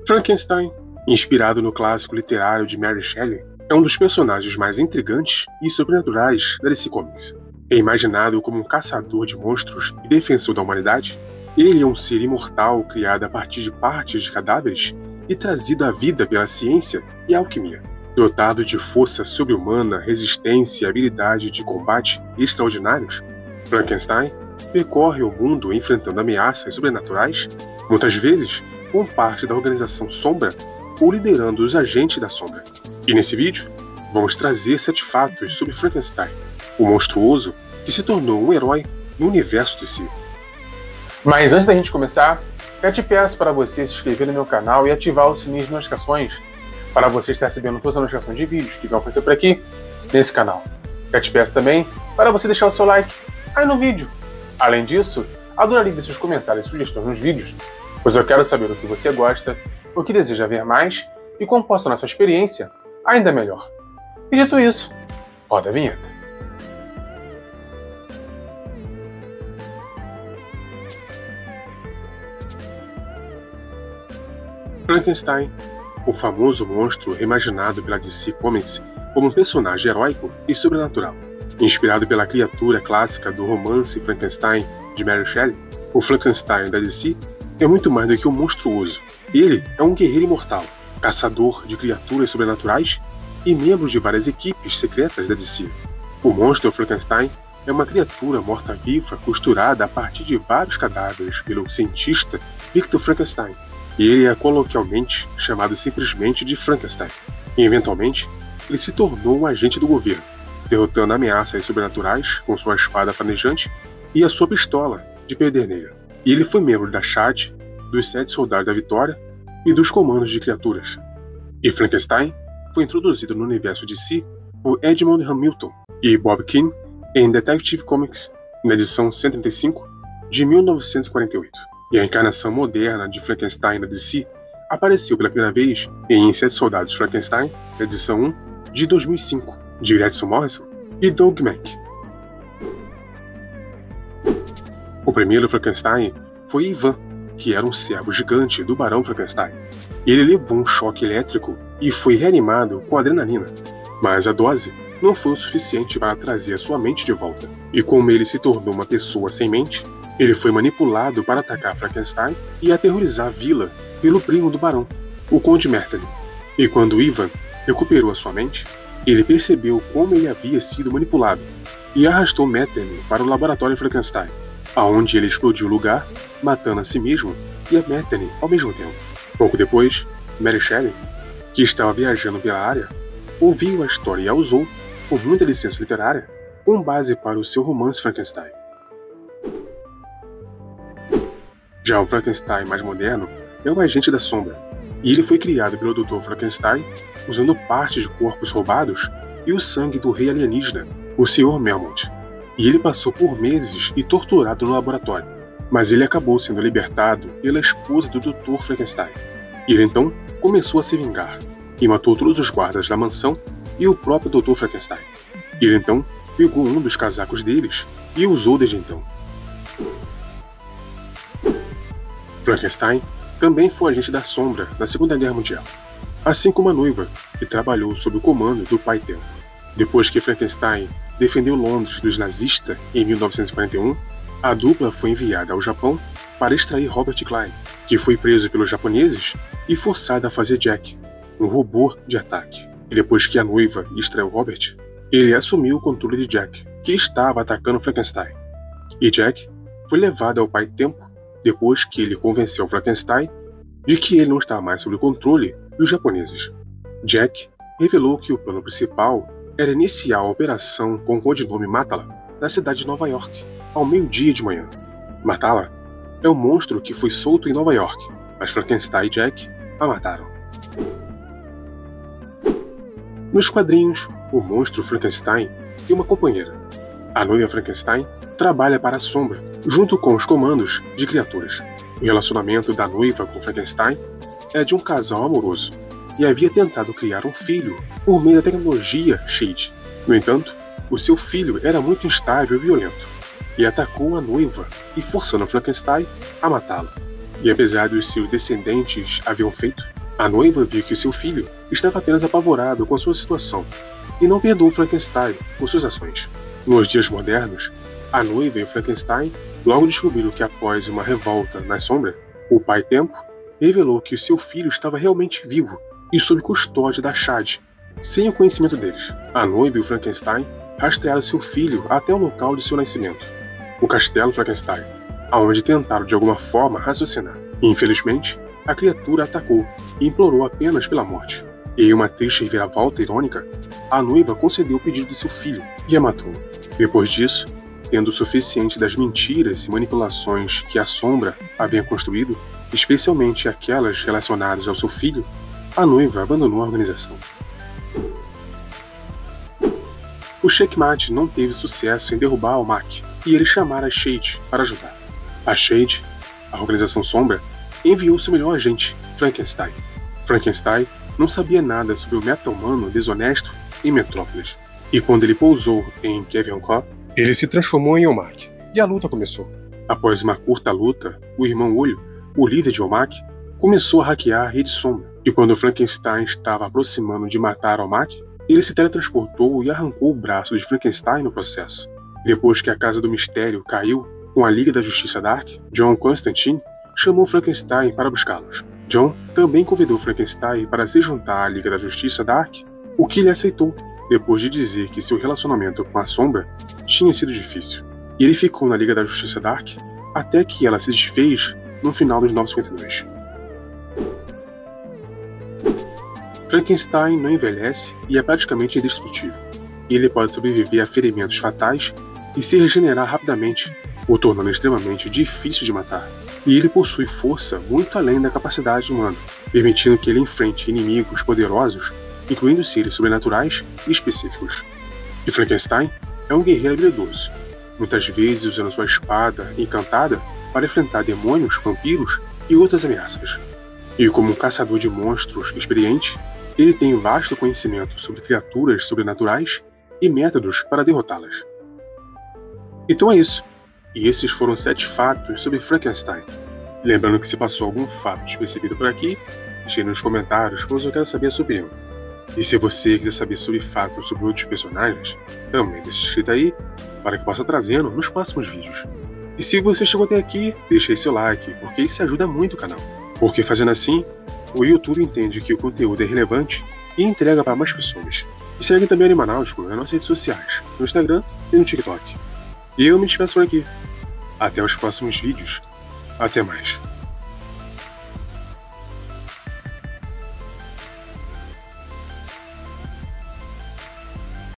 Frankenstein, inspirado no clássico literário de Mary Shelley, é um dos personagens mais intrigantes e sobrenaturais da DC Comics. É imaginado como um caçador de monstros e defensor da humanidade. Ele é um ser imortal criado a partir de partes de cadáveres e trazido à vida pela ciência e a alquimia. Dotado de força sobre-humana, resistência e habilidade de combate extraordinários, Frankenstein percorre o mundo enfrentando ameaças sobrenaturais, muitas vezes como parte da Organização Sombra ou liderando os agentes da Sombra. E nesse vídeo, vamos trazer 7 fatos sobre Frankenstein, o monstruoso que se tornou um herói no universo de si. Mas antes da gente começar, eu te peço para você se inscrever no meu canal e ativar o sininho de notificações para você estar recebendo todas as notificações de vídeos que vão aparecer por aqui nesse canal. Eu te peço também para você deixar o seu like aí no vídeo. Além disso, adoraria ver seus comentários e sugestões nos vídeos, pois eu quero saber o que você gosta, o que deseja ver mais e como posso tornar sua experiência ainda melhor. E dito isso, roda a vinheta. Frankenstein, o famoso monstro reimaginado pela DC Comics como um personagem heróico e sobrenatural. Inspirado pela criatura clássica do romance Frankenstein de Mary Shelley, o Frankenstein da DC é muito mais do que um monstruoso. Ele é um guerreiro imortal, caçador de criaturas sobrenaturais e membro de várias equipes secretas da DC. O monstro Frankenstein é uma criatura morta-viva costurada a partir de vários cadáveres pelo cientista Victor Frankenstein. E ele é coloquialmente chamado simplesmente de Frankenstein. E eventualmente, ele se tornou um agente do governo, derrotando ameaças sobrenaturais com sua espada flamejante e a sua pistola de pederneira. E ele foi membro da SHIELD, dos 7 Soldados da Vitória e dos Comandos de Criaturas. E Frankenstein foi introduzido no universo DC por Edmond Hamilton e Bob Kane em Detective Comics, na edição 135 de 1948. E a encarnação moderna de Frankenstein na DC apareceu pela primeira vez em 7 Soldados Frankenstein, edição 1, de 2005, de Grayson Morrison e Doug Mack. O primeiro Frankenstein foi Ivan, que era um servo gigante do Barão Frankenstein. Ele levou um choque elétrico e foi reanimado com adrenalina, mas a dose não foi o suficiente para trazer a sua mente de volta. E como ele se tornou uma pessoa sem mente, ele foi manipulado para atacar Frankenstein e aterrorizar a vila pelo primo do barão, o Conde Mertene. E quando Ivan recuperou a sua mente, ele percebeu como ele havia sido manipulado e arrastou Mertene para o laboratório Frankenstein, aonde ele explodiu o lugar, matando a si mesmo e a Mertene ao mesmo tempo. Pouco depois, Mary Shelley, que estava viajando pela área, ouviu a história e a usou, com muita licença literária, com base para o seu romance Frankenstein. Já o Frankenstein mais moderno é o Agente da Sombra, e ele foi criado pelo Dr. Frankenstein usando partes de corpos roubados e o sangue do rei alienígena, o Sr. Melmoth. E ele passou por meses e torturado no laboratório, mas ele acabou sendo libertado pela esposa do Dr. Frankenstein. Ele então começou a se vingar e matou todos os guardas da mansão e o próprio Dr. Frankenstein. Ele então pegou um dos casacos deles e o usou desde então. Frankenstein também foi agente da Sombra na Segunda Guerra Mundial, assim como a noiva, que trabalhou sob o comando do pai dela. Depois que Frankenstein defendeu Londres dos nazistas em 1941, a dupla foi enviada ao Japão para extrair Robert Klein, que foi preso pelos japoneses e forçado a fazer Jack, um robô de ataque. E depois que a noiva extraiu Robert, ele assumiu o controle de Jack, que estava atacando Frankenstein. E Jack foi levado ao pai Tempo depois que ele convenceu Frankenstein de que ele não está mais sob o controle dos japoneses. Jack revelou que o plano principal era iniciar a operação com o codinome Matala na cidade de Nova York, ao meio-dia de manhã. Matala é um monstro que foi solto em Nova York, mas Frankenstein e Jack a mataram. Nos quadrinhos, o monstro Frankenstein tem uma companheira. A noiva Frankenstein trabalha para a Sombra, junto com os comandos de criaturas. O relacionamento da noiva com Frankenstein é de um casal amoroso, e havia tentado criar um filho por meio da tecnologia SHIELD. No entanto, o seu filho era muito instável e violento, e atacou a noiva e forçando Frankenstein a matá-lo. E apesar dos seus descendentes haviam feito, a noiva viu que o seu filho estava apenas apavorado com a sua situação e não perdoou Frankenstein por suas ações. Nos dias modernos, a noiva e o Frankenstein logo descobriram que após uma revolta na sombra, o pai Tempo revelou que o seu filho estava realmente vivo e sob custódia da Shade, sem o conhecimento deles. A noiva e o Frankenstein rastrearam seu filho até o local de seu nascimento, o Castelo Frankenstein, aonde tentaram de alguma forma raciocinar. E, infelizmente, a criatura atacou e implorou apenas pela morte. E em uma triste reviravolta irônica, a noiva concedeu o pedido de seu filho e a matou. Depois disso, tendo o suficiente das mentiras e manipulações que a sombra havia construído, especialmente aquelas relacionadas ao seu filho, a noiva abandonou a organização. O Checkmate não teve sucesso em derrubar Almach e eles chamaram a Shade para ajudar. A Shade, a organização sombra, enviou seu melhor agente, Frankenstein. Frankenstein não sabia nada sobre o meta-humano desonesto em Metrópolis, e quando ele pousou em Kevin Cop, ele se transformou em Almach, e a luta começou. Após uma curta luta, o irmão Olho, o líder de Almach, começou a hackear a rede sombra, e quando Frankenstein estava aproximando de matar Almach, ele se teletransportou e arrancou o braço de Frankenstein no processo. Depois que a Casa do Mistério caiu com a Liga da Justiça Dark, John Constantine chamou Frankenstein para buscá-los. John também convidou Frankenstein para se juntar à Liga da Justiça Dark, o que ele aceitou, depois de dizer que seu relacionamento com a Sombra tinha sido difícil. E ele ficou na Liga da Justiça Dark até que ela se desfez no final dos 952. Frankenstein não envelhece e é praticamente indestrutível. Ele pode sobreviver a ferimentos fatais e se regenerar rapidamente, o tornando extremamente difícil de matar. E ele possui força muito além da capacidade humana, permitindo que ele enfrente inimigos poderosos, incluindo seres sobrenaturais e específicos. E Frankenstein é um guerreiro habilidoso, muitas vezes usando sua espada encantada para enfrentar demônios, vampiros e outras ameaças. E como um caçador de monstros experiente, ele tem um vasto conhecimento sobre criaturas sobrenaturais e métodos para derrotá-las. Então é isso. E esses foram 7 fatos sobre Frankenstein. Lembrando que se passou algum fato despercebido por aqui, deixe nos comentários, pois eu quero saber a sua opinião. E se você quiser saber sobre fatos sobre outros personagens, também deixe escrito aí, para que eu possa trazendo nos próximos vídeos. E se você chegou até aqui, deixe aí seu like, porque isso ajuda muito o canal. Porque fazendo assim, o YouTube entende que o conteúdo é relevante e entrega para mais pessoas. E segue também o Animanáutico nas nossas redes sociais, no Instagram e no TikTok. E eu me despeço por aqui. Até os próximos vídeos. Até mais.